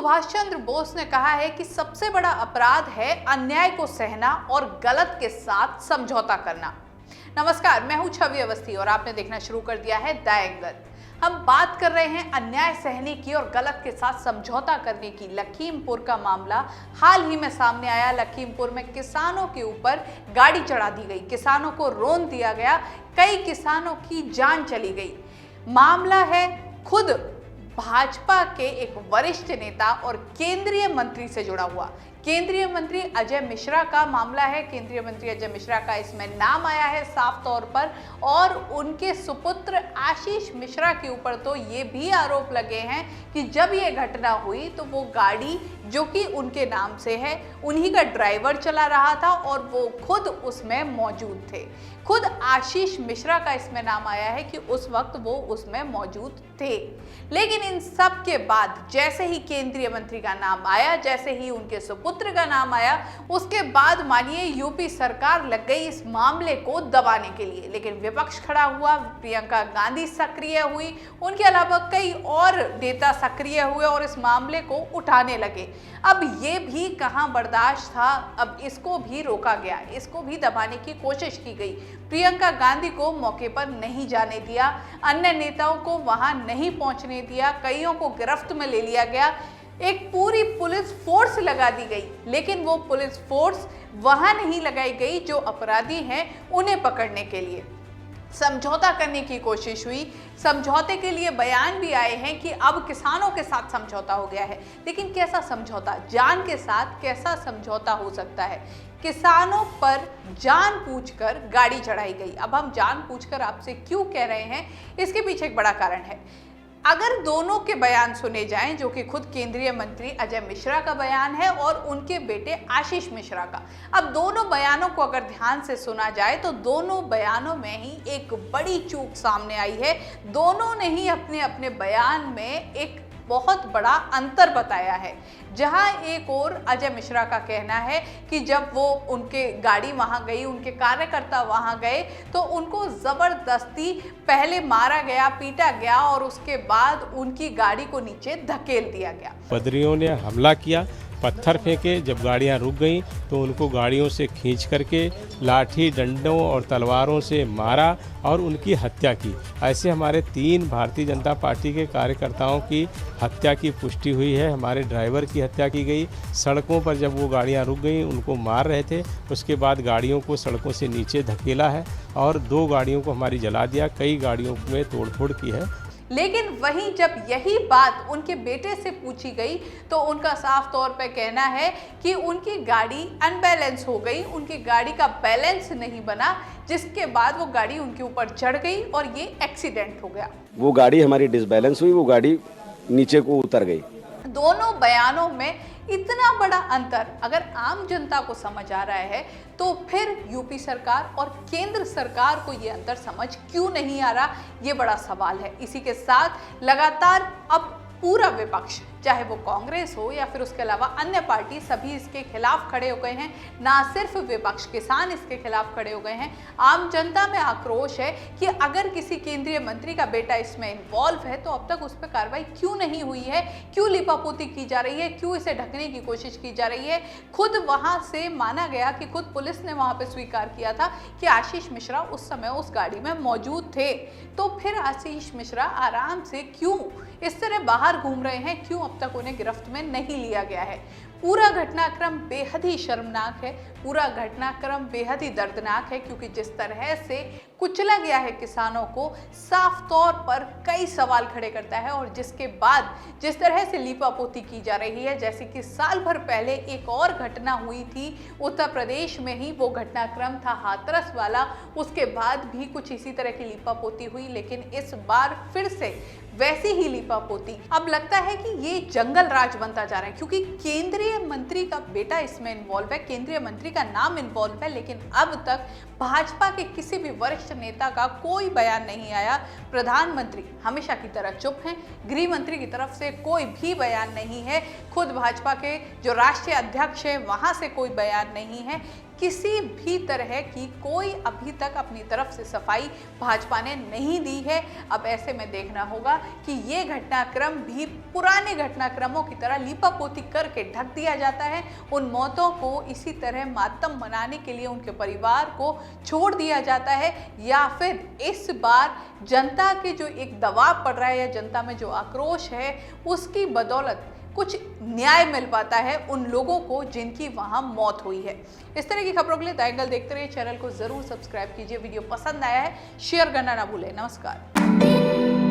सुभाष चंद्र बोस ने कहा है कि सबसे बड़ा अपराध है अन्याय को सहना और गलत के साथ समझौता करना। नमस्कार, मैं हूं छवि अवस्थी और आपने देखना शुरू कर दिया है द एंगल। हम बात कर रहे हैं अन्याय सहने की और गलत के साथ समझौता करने की। लखीमपुर का मामला हाल ही में सामने आया। लखीमपुर में किसानों के ऊपर गाड़ी चढ़ा दी गई, किसानों को रौंद दिया गया, कई किसानों की जान चली गई। मामला है खुद भाजपा के एक वरिष्ठ नेता और केंद्रीय मंत्री से जुड़ा हुआ। केंद्रीय मंत्री अजय मिश्रा का मामला है। केंद्रीय मंत्री अजय मिश्रा का इसमें नाम आया है साफ तौर पर, और उनके सुपुत्र आशीष मिश्रा के ऊपर तो ये भी आरोप लगे हैं कि जब ये घटना हुई तो वो गाड़ी जो कि उनके नाम से है, उन्हीं का ड्राइवर चला रहा था और वो खुद उसमें मौजूद थे। खुद आशीष मिश्रा का इसमें नाम आया है कि उस वक्त वो उसमें मौजूद थे। लेकिन इन सब के बाद जैसे ही केंद्रीय मंत्री का नाम आया, जैसे ही उनके सुपुत्र का नाम आया, उसके बाद मानिए यूपी सरकार लग गई इस मामले को दबाने के लिए। लेकिन विपक्ष खड़ा हुआ, प्रियंका गांधी सक्रिय हुई, उनके अलावा कई और नेता सक्रिय हुए और इस मामले को उठाने लगे। अब ये भी कहां बर्दाश्त था, अब इसको भी रोका गया, इसको भी दबाने की कोशिश की गई। प्रियंका गांधी को मौके पर नहीं जाने दिया, अन्य नेताओं को वहां नहीं पहुंचने दिया, कईयों को गिरफ्त में ले लिया गया, एक पूरी पुलिस फोर्स लगा दी गई। लेकिन वो पुलिस फोर्स वहां नहीं लगाई गई जो अपराधी हैं उन्हें पकड़ने के लिए। समझौता करने की कोशिश हुई, समझौते के लिए बयान भी आए हैं कि अब किसानों के साथ समझौता हो गया है। लेकिन कैसा समझौता? जान के साथ कैसा समझौता हो सकता है? किसानों पर जान पूछकर गाड़ी चढ़ाई गई। अब हम जान पूछकर आपसे क्यों कह रहे हैं, इसके पीछे एक बड़ा कारण है। अगर दोनों के बयान सुने जाएं, जो कि खुद केंद्रीय मंत्री अजय मिश्रा का बयान है और उनके बेटे आशीष मिश्रा का, अब दोनों बयानों को अगर ध्यान से सुना जाए तो दोनों बयानों में ही एक बड़ी चूक सामने आई है। दोनों ने ही अपने अपने बयान में एक बहुत बड़ा अंतर बताया है। जहां एक और अजय मिश्रा का कहना है कि जब वो उनके गाड़ी वहां गई, उनके कार्यकर्ता वहां गए, तो उनको जबरदस्ती पहले मारा गया, पीटा गया और उसके बाद उनकी गाड़ी को नीचे धकेल दिया गया। बदरियों ने हमला किया, पत्थर फेंके, जब गाड़ियां रुक गईं तो उनको गाड़ियों से खींच करके लाठी, डंडों और तलवारों से मारा और उनकी हत्या की। ऐसे हमारे 3 भारतीय जनता पार्टी के कार्यकर्ताओं की हत्या की पुष्टि हुई है। हमारे ड्राइवर की हत्या की गई। सड़कों पर जब वो गाड़ियां रुक गईं उनको मार रहे थे, उसके बाद गाड़ियों को सड़कों से नीचे धकेला है और 2 गाड़ियों को हमारी जला दिया, कई गाड़ियों में तोड़फोड़ की है। लेकिन वहीं जब यही बात उनके बेटे से पूछी गई तो उनका साफ तौर पे कहना है कि उनकी गाड़ी अनबैलेंस हो गई, उनकी गाड़ी का बैलेंस नहीं बना, जिसके बाद वो गाड़ी उनके ऊपर चढ़ गई और ये एक्सीडेंट हो गया। वो गाड़ी हमारी डिसबैलेंस हुई, वो गाड़ी नीचे को उतर गई। दोनों बयानों में इतना बड़ा अंतर अगर आम जनता को समझ आ रहा है तो फिर यूपी सरकार और केंद्र सरकार को ये अंतर समझ क्यों नहीं आ रहा, ये बड़ा सवाल है। इसी के साथ लगातार अब पूरा विपक्ष, चाहे वो कांग्रेस हो या फिर उसके अलावा अन्य पार्टी, सभी इसके खिलाफ खड़े हो गए हैं। ना सिर्फ विपक्ष, किसान इसके खिलाफ खड़े हो गए हैं। आम जनता में आक्रोश है कि अगर किसी केंद्रीय मंत्री का बेटा इसमें इन्वॉल्व है तो अब तक उस पर कार्रवाई क्यों नहीं हुई है, क्यों लिपापोती की जा रही है, क्यों इसे ढकने की कोशिश की जा रही है। खुद वहां से माना गया कि खुद पुलिस ने वहां पर स्वीकार किया था कि आशीष मिश्रा उस समय उस गाड़ी में मौजूद थे। तो फिर आशीष मिश्रा आराम से क्यों इस तरह बाहर घूम रहे हैं, क्यों अब तक उन्हें गिरफ्त में नहीं लिया गया है? पूरा घटनाक्रम बेहद ही शर्मनाक है, पूरा घटनाक्रम बेहद ही दर्दनाक है, क्योंकि जिस तरह से कुचला गया है किसानों को, साफ तौर पर कई सवाल खड़े करता है। और जिसके बाद जिस तरह से लीपापोती की जा रही है, जैसे कि साल भर पहले एक और घटना हुई थी उत्तर प्रदेश में ही, वो घटनाक्रम था हाथरस वाला, उसके बाद भी कुछ इसी तरह की लीपापोती हुई, लेकिन इस बार फिर से वैसी ही लीपापोती। अब लगता है कि ये जंगल राज बनता जा रहा है, क्योंकि केंद्रीय मंत्री का बेटा इसमें इन्वॉल्व है, केंद्रीय मंत्री का नाम इन्वॉल्व है, लेकिन अब तक भाजपा के किसी भी वरिष्ठ नेता का कोई बयान नहीं आया। प्रधानमंत्री हमेशा की तरह चुप हैं, गृह मंत्री की तरफ से कोई भी बयान नहीं है, खुद भाजपा के जो राष्ट्रीय अध्यक्ष है वहां से कोई बयान नहीं है। किसी भी तरह की कोई अभी तक अपनी तरफ से सफाई भाजपा ने नहीं दी है। अब ऐसे में देखना होगा कि ये घटनाक्रम भी पुराने घटनाक्रमों की तरह लीपापोती करके ढक दिया जाता है, उन मौतों को इसी तरह मातम मनाने के लिए उनके परिवार को छोड़ दिया जाता है, या फिर इस बार जनता के जो एक दबाव पड़ रहा है या जनता में जो आक्रोश है उसकी बदौलत कुछ न्याय मिल पाता है उन लोगों को जिनकी वहां मौत हुई है। इस तरह की खबरों के लिए द एंगल देखते रहिए। चैनल को जरूर सब्सक्राइब कीजिए। वीडियो पसंद आया है शेयर करना ना भूलें। नमस्कार।